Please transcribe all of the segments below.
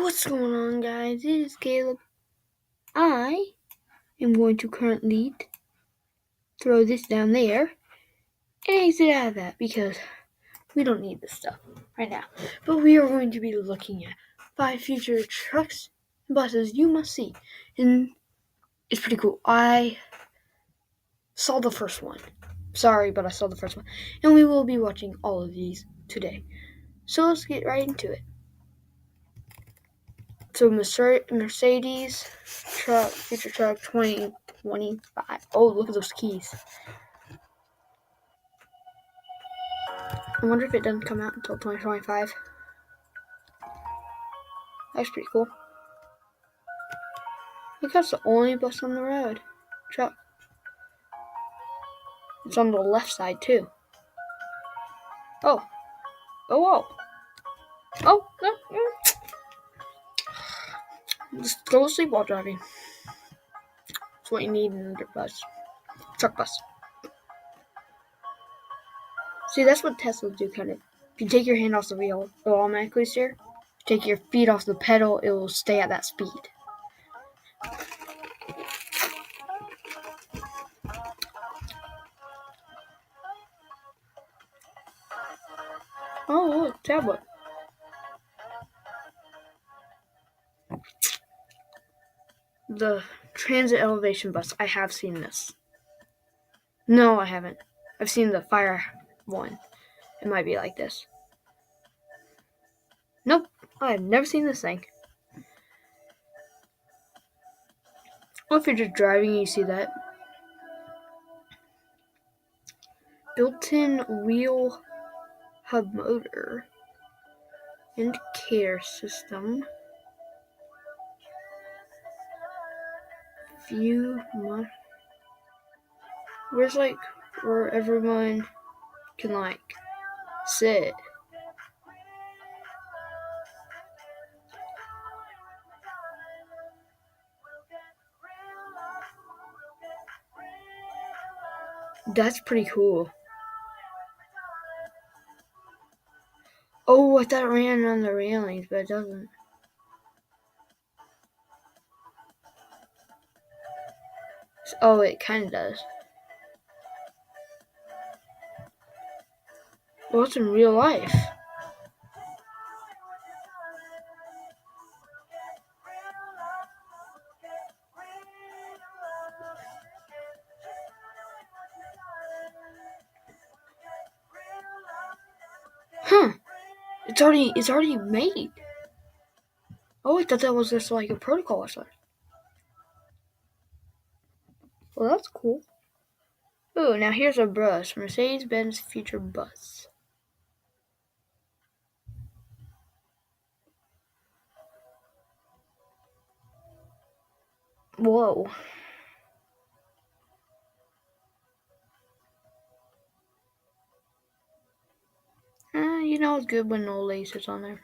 What's going on, guys? It is Caleb. I am going to currently throw this down there and exit out of that because we don't need this stuff right now. But we are going to be looking at 5 future trucks and buses you must see. And it's pretty cool. I saw the first one. Sorry, but I saw the first one. And we will be watching all of these today. So let's get right into it. So Mercedes truck, future truck 2025. Oh, look at those keys. I wonder if it doesn't come out until 2025. That's pretty cool. Look, that's the only bus on the road. Truck. It's on the left side too. Oh. Oh, whoa. Oh, no. Just go to sleep while driving. That's what you need in a bus. Truck bus. See, that's what Teslas do, kind of. If you take your hand off the wheel, it'll automatically steer. If you take your feet off the pedal, it will stay at that speed. Oh, look, tablet. The transit elevation bus. I have seen this. No, I haven't. I've seen the fire one. It might be like this. Nope, I've never seen this thing. Well, if you're just driving and you see that. Built-in wheel hub motor. Indicator system. View. Where's where everyone can sit. That's pretty cool. Oh, I thought it ran on the railings, but it doesn't. Oh, it kind of does. Well, it's in real life. Huh. It's already made. Oh, I thought that was just like a protocol or something. Well, that's cool. Oh, now here's a bus. Mercedes-Benz Future Bus. Whoa. It's good when no lasers on there.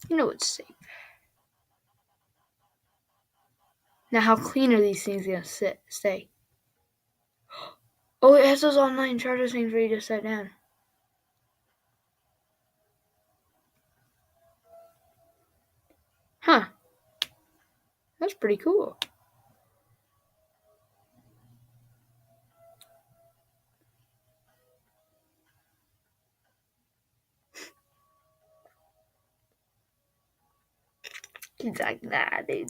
It's safe. Now, how clean are these things gonna stay? Oh, it has those online charger things where you just sit down. Huh. That's pretty cool. It's like that, dude.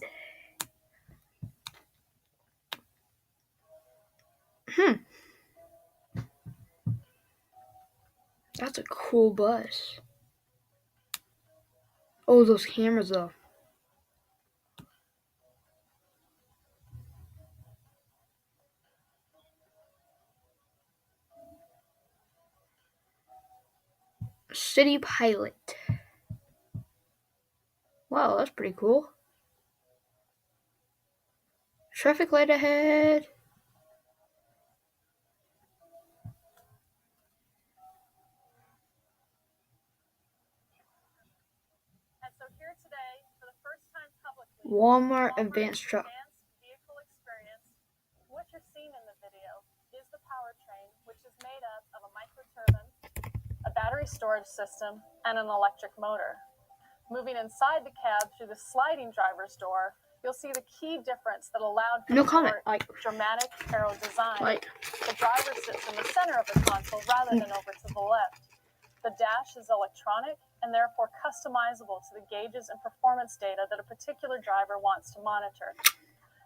That's a cool bus. Oh, those cameras though. City Pilot. Wow, that's pretty cool. Traffic light ahead. And so here today, for the first time publicly, Walmart Advanced Truck. Vehicle Experience. What you're seeing in the video is the powertrain, which is made up of a microturbine, a battery storage system, and an electric motor. Moving inside the cab through the sliding driver's door, you'll see the key difference that allowed for No the comment. more dramatic aero design. Like. The driver sits in the center of the console rather than over to the left. The dash is electronic and therefore customizable to the gauges and performance data that a particular driver wants to monitor.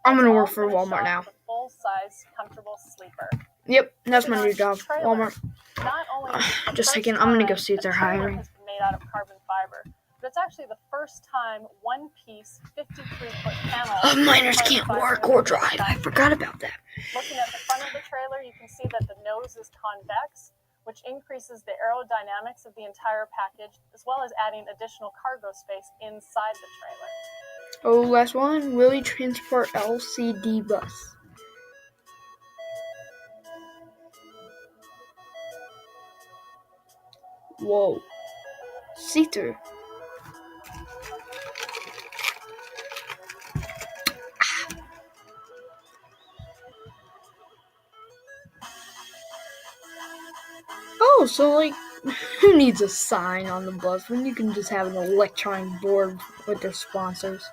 I'm gonna work for Walmart now. A full-size, comfortable sleeper. Yep, that's my new job. Walmart. Not only just a second, I'm gonna go see if they're hiring. Has been made out of carbon fiber, but it's actually the first time one-piece 53-foot panel. Miners can't work or drive. I forgot about that. Looking at the front of the trailer, you can see that the nose is convex, which increases the aerodynamics of the entire package, as well as adding additional cargo space inside the trailer. Oh, last one. Willie Transport LCD bus. Whoa. See-through. Oh, so like, who needs a sign on the bus when you can just have an electronic board with their sponsors?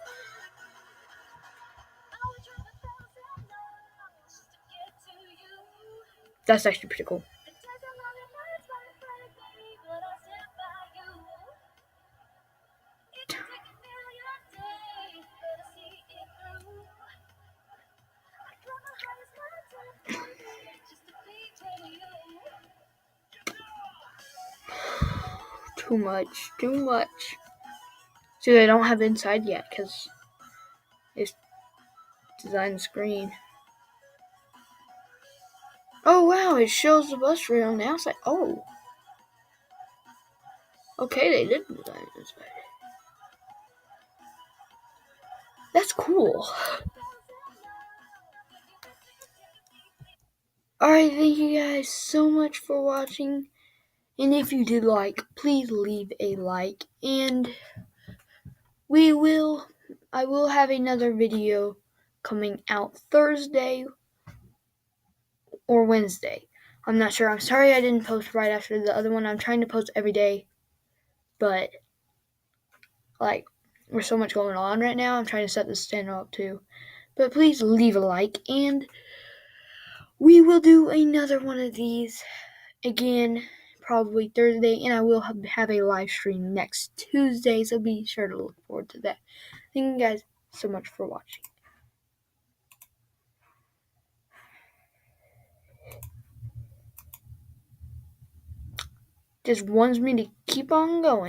That's actually pretty cool. Too much. See, they don't have inside yet because it's designed the screen. Oh wow, it shows the bus rail on the outside. Oh. Okay, they did design it inside. That's cool. Alright, thank you guys so much for watching. And if you did like, please leave a like. And I will have another video coming out Thursday or Wednesday. I'm not sure. I'm sorry I didn't post right after the other one. I'm trying to post every day. But, like, there's so much going on right now. I'm trying to set this channel up too. But please leave a like. And we will do another one of these again, probably Thursday, and I will have a live stream next Tuesday, so be sure to look forward to that. Thank you guys so much for watching. Just wants me to keep on going.